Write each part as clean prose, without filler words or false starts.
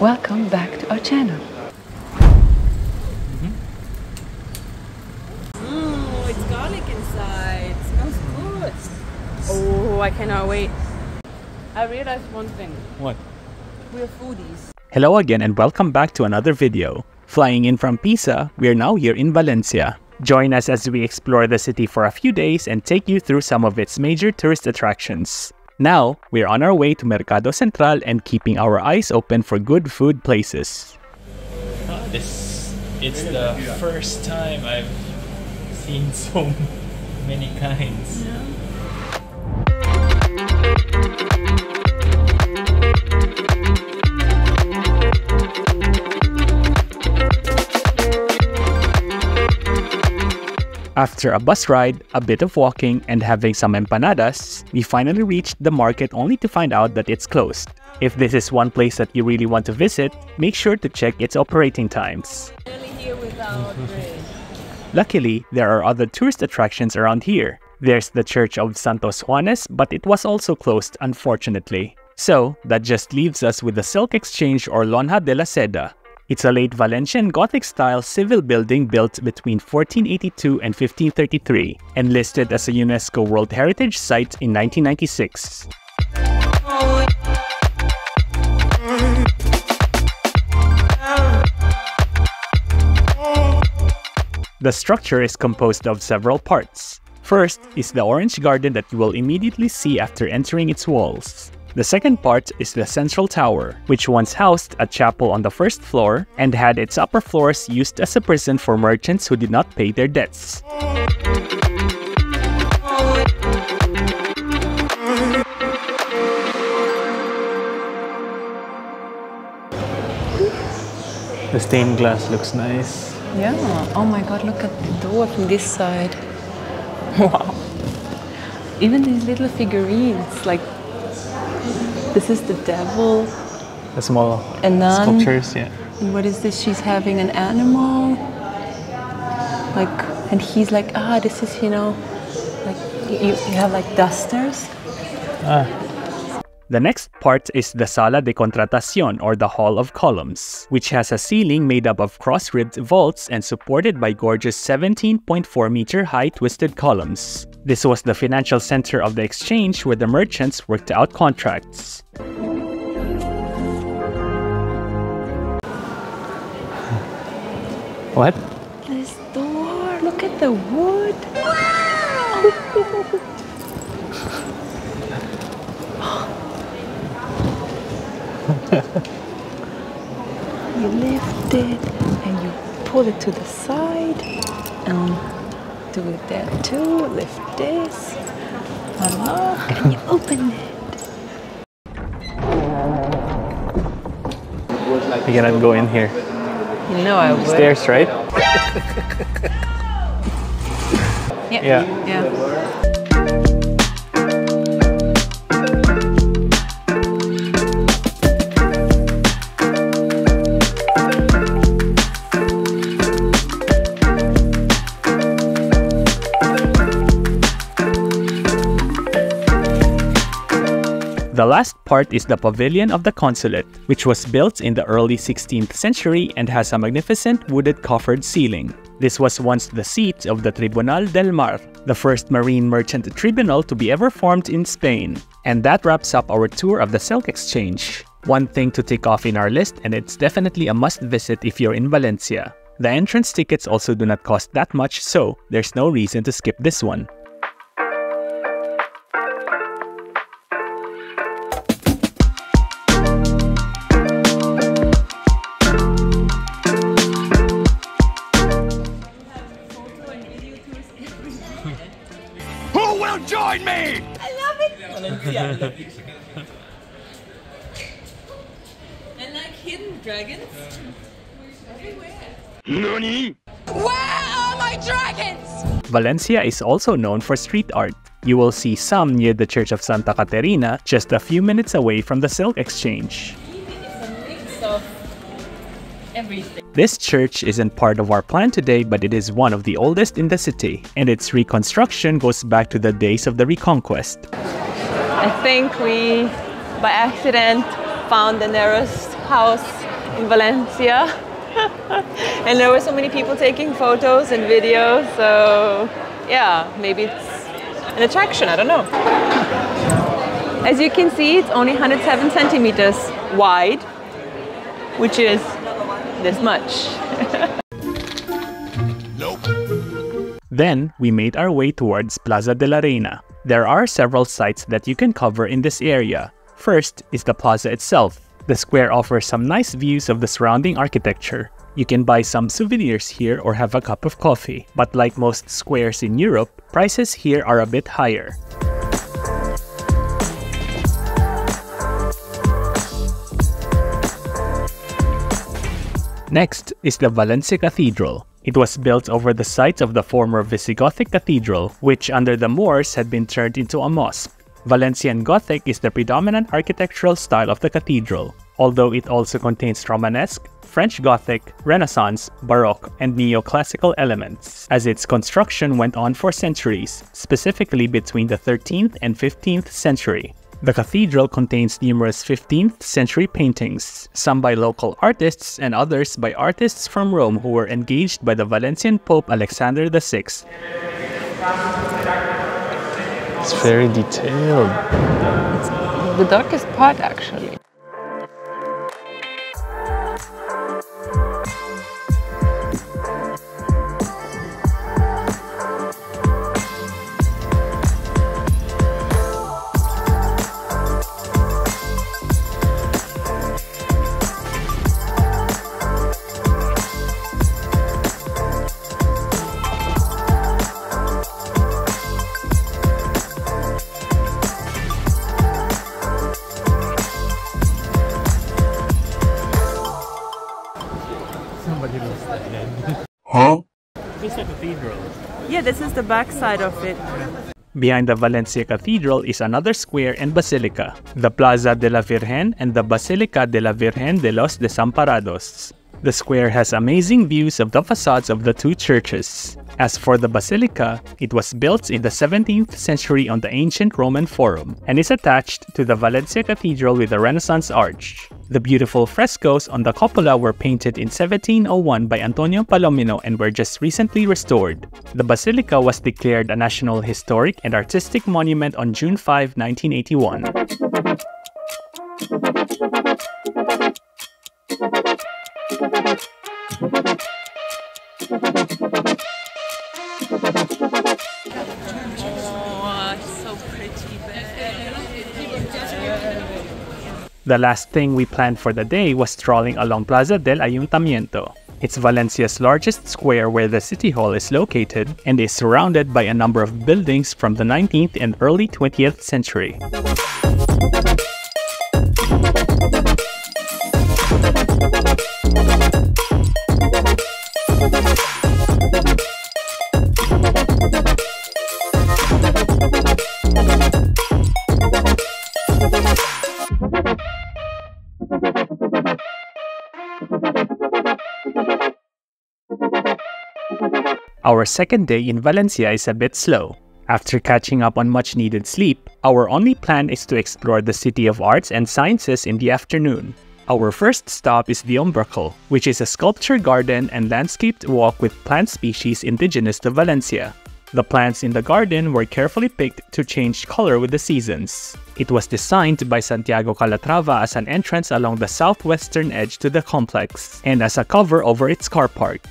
Welcome back to our channel. It's garlic inside. It smells good. Oh, I cannot wait. I realized one thing. What? We're foodies. Hello again and welcome back to another video. Flying in from Pisa, we are now here in Valencia. Join us as we explore the city for a few days and take you through some of its major tourist attractions. Now, we're on our way to Mercado Central and keeping our eyes open for good food places. It's the first time I've seen so many kinds. Yeah. After a bus ride, a bit of walking, and having some empanadas, we finally reached the market only to find out that it's closed. If this is one place that you really want to visit, make sure to check its operating times. Really here without bridge. Luckily, there are other tourist attractions around here. There's the Church of Santos Juanes, but it was also closed, unfortunately. So, that just leaves us with the Silk Exchange or Lonja de la Seda. It's a late Valencian Gothic-style civil building built between 1482 and 1533 and listed as a UNESCO World Heritage Site in 1996. The structure is composed of several parts. First is the orange garden that you will immediately see after entering its walls. The second part is the central tower, which once housed a chapel on the first floor and had its upper floors used as a prison for merchants who did not pay their debts. The stained glass looks nice. Yeah. Oh my god, look at the door from this side. Wow. Even these little figurines, like this is the devil. The small A nun. sculptures, yeah. And what is this? She's having an animal. Like, and he's like, this is, you know, like you have like dusters. The next part is the Sala de Contratación or the Hall of Columns, which has a ceiling made up of cross-ribbed vaults and supported by gorgeous 17.4-meter high twisted columns. This was the financial center of the exchange where the merchants worked out contracts. What? This door, look at the wood. You lift it and you pull it to the side and do that too. Lift this, unlock, and you open it. We cannot go in here. You know I would. Stairs, right? Yeah. The last part is the Pavilion of the Consulate, which was built in the early 16th century and has a magnificent wooded coffered ceiling. This was once the seat of the Tribunal del Mar, the first marine merchant tribunal to be ever formed in Spain. And that wraps up our tour of the Silk Exchange. One thing to tick off in our list, and it's definitely a must visit if you're in Valencia. The entrance tickets also do not cost that much, so there's no reason to skip this one. Who will join me? I love it. Valencia. And like hidden dragons everywhere. Nani? Where are my dragons? Valencia is also known for street art. You will see some near the Church of Santa Caterina, just a few minutes away from the Silk Exchange. It's a mix of everything. This church isn't part of our plan today, but it is one of the oldest in the city, and its reconstruction goes back to the days of the Reconquest. I think we, by accident, found the nearest house in Valencia. And there were so many people taking photos and videos, so yeah, maybe it's an attraction, I don't know. As you can see, it's only 107 centimeters wide, which is this much. Then, we made our way towards Plaza de la Reina. There are several sites that you can cover in this area. First is the plaza itself. The square offers some nice views of the surrounding architecture. You can buy some souvenirs here or have a cup of coffee. But like most squares in Europe, prices here are a bit higher. Next is the Valencia Cathedral. It was built over the site of the former Visigothic cathedral, which under the Moors had been turned into a mosque. Valencian Gothic is the predominant architectural style of the cathedral, although it also contains Romanesque, French Gothic, Renaissance, Baroque, and Neoclassical elements, as its construction went on for centuries, specifically between the 13th and 15th century. The cathedral contains numerous 15th century paintings, some by local artists and others by artists from Rome who were engaged by the Valencian Pope Alexander VI. It's very detailed. It's the darkest part, actually. Huh? This is the cathedral. Yeah, this is the back side of it. Behind the Valencia Cathedral is another square and basilica, the Plaza de la Virgen and the Basilica de la Virgen de los Desamparados. The square has amazing views of the facades of the two churches. As for the basilica, it was built in the 17th century on the ancient Roman Forum and is attached to the Valencia Cathedral with a Renaissance arch. The beautiful frescoes on the cupola were painted in 1701 by Antonio Palomino and were just recently restored. The basilica was declared a National Historic and Artistic Monument on June 5, 1981. Oh, so pretty. The last thing we planned for the day was strolling along Plaza del Ayuntamiento. It's Valencia's largest square where the city hall is located and is surrounded by a number of buildings from the 19th and early 20th century. Our second day in Valencia is a bit slow. After catching up on much needed sleep, our only plan is to explore the City of Arts and Sciences in the afternoon. Our first stop is the Umbracle, which is a sculpture garden and landscaped walk with plant species indigenous to Valencia. The plants in the garden were carefully picked to change color with the seasons. It was designed by Santiago Calatrava as an entrance along the southwestern edge to the complex and as a cover over its car park.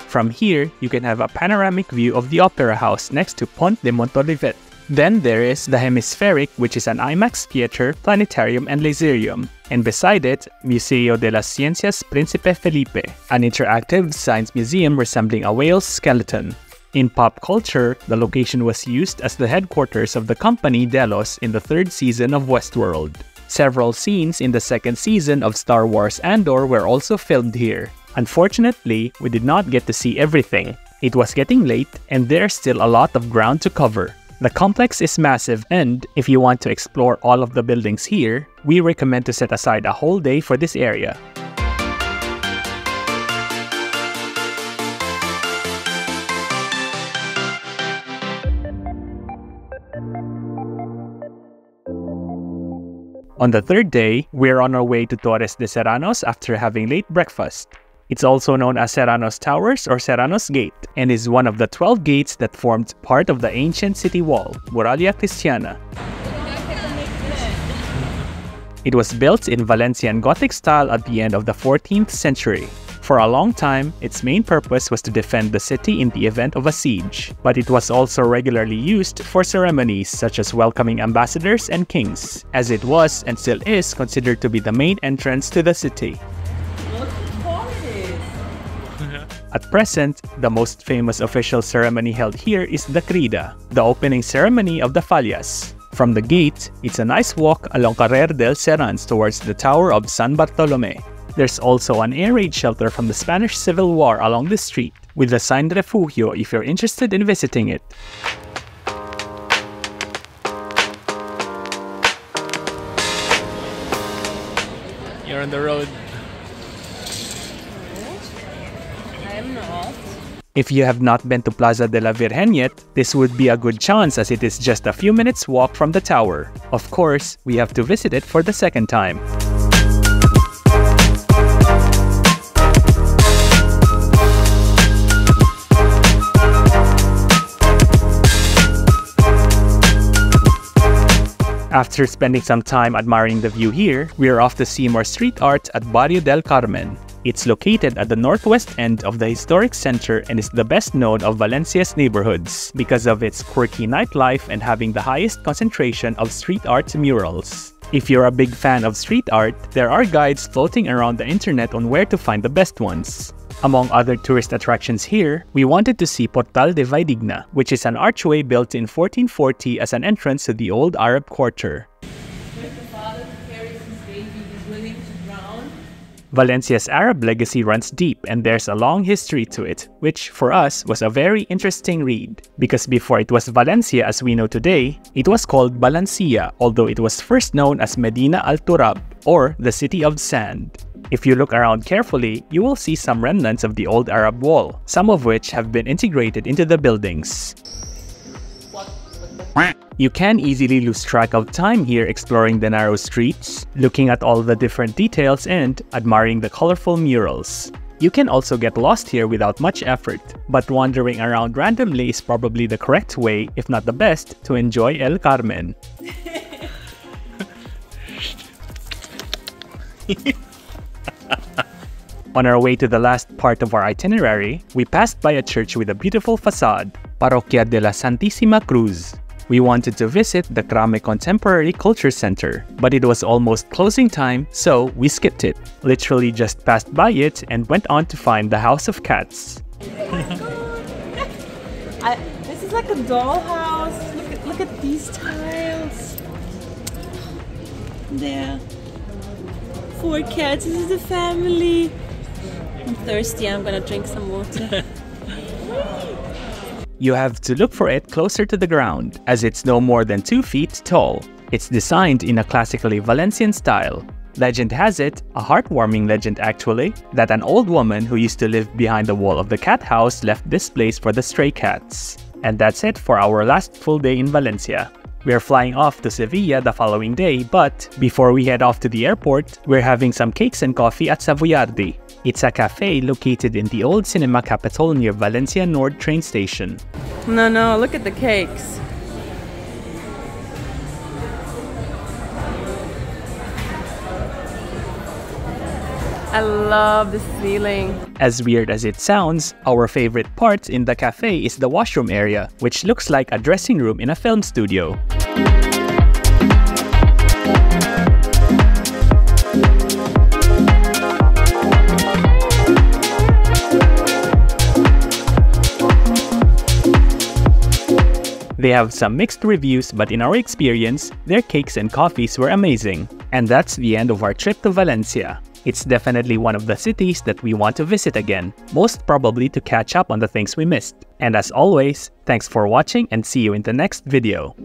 From here, you can have a panoramic view of the Opera House next to Pont de Montolivet. Then there is the Hemispheric, which is an IMAX theater, planetarium, and laserium. And beside it, Museo de las Ciencias Príncipe Felipe, an interactive science museum resembling a whale's skeleton. In pop culture, the location was used as the headquarters of the company Delos in the third season of Westworld. Several scenes in the second season of Star Wars Andor were also filmed here. Unfortunately, we did not get to see everything. It was getting late and there's still a lot of ground to cover. The complex is massive, and if you want to explore all of the buildings here, we recommend to set aside a whole day for this area. On the third day, we're on our way to Torres de Serranos after having late breakfast. It's also known as Serranos Towers or Serranos Gate, and is one of the 12 gates that formed part of the ancient city wall, Muralla Cristiana. It was built in Valencian Gothic style at the end of the 14th century. For a long time, its main purpose was to defend the city in the event of a siege, but it was also regularly used for ceremonies such as welcoming ambassadors and kings, as it was and still is considered to be the main entrance to the city. At present, the most famous official ceremony held here is the Crida, the opening ceremony of the Fallas. From the gate, it's a nice walk along Carrer del Serrans towards the Tower of San Bartolome. There's also an air raid shelter from the Spanish Civil War along the street, with the sign Refugio if you're interested in visiting it. You're on the road. If you have not been to Plaza de la Virgen yet, this would be a good chance as it is just a few minutes walk from the tower. Of course, we have to visit it for the second time. After spending some time admiring the view here, we are off to see more street art at Barrio del Carmen. It's located at the northwest end of the historic center and is the best known of Valencia's neighborhoods because of its quirky nightlife and having the highest concentration of street art murals. If you're a big fan of street art, there are guides floating around the internet on where to find the best ones. Among other tourist attractions here, we wanted to see Portal de Valldigna, which is an archway built in 1440 as an entrance to the old Arab quarter. Valencia's Arab legacy runs deep and there's a long history to it, which for us was a very interesting read. Because before it was Valencia as we know today, it was called Balancia, although it was first known as Medina al Turab, or the City of Sand. If you look around carefully, you will see some remnants of the old Arab wall, some of which have been integrated into the buildings. You can easily lose track of time here exploring the narrow streets, looking at all the different details and admiring the colorful murals. You can also get lost here without much effort, but wandering around randomly is probably the correct way, if not the best, to enjoy El Carmen. On our way to the last part of our itinerary, we passed by a church with a beautiful facade, Parroquia de la Santísima Cruz. We wanted to visit the Crame Contemporary Culture Center, but it was almost closing time, so we skipped it. Literally just passed by it and went on to find the House of Cats. This is like a dollhouse. Look at these tiles. There. 4 cats. This is the family. I'm thirsty. I'm gonna drink some water. You have to look for it closer to the ground, as it's no more than 2 feet tall. It's designed in a classically Valencian style. Legend has it, a heartwarming legend actually, that an old woman who used to live behind the wall of the cat house left this place for the stray cats. And that's it for our last full day in Valencia. We're flying off to Sevilla the following day, but before we head off to the airport, we're having some cakes and coffee at Savioardi. It's a cafe located in the old cinema capital near Valencia Nord train station. No, look at the cakes. I love the ceiling. As weird as it sounds, our favorite part in the cafe is the washroom area, which looks like a dressing room in a film studio. They have some mixed reviews, but in our experience, their cakes and coffees were amazing. And that's the end of our trip to Valencia. It's definitely one of the cities that we want to visit again, most probably to catch up on the things we missed. And as always, thanks for watching and see you in the next video.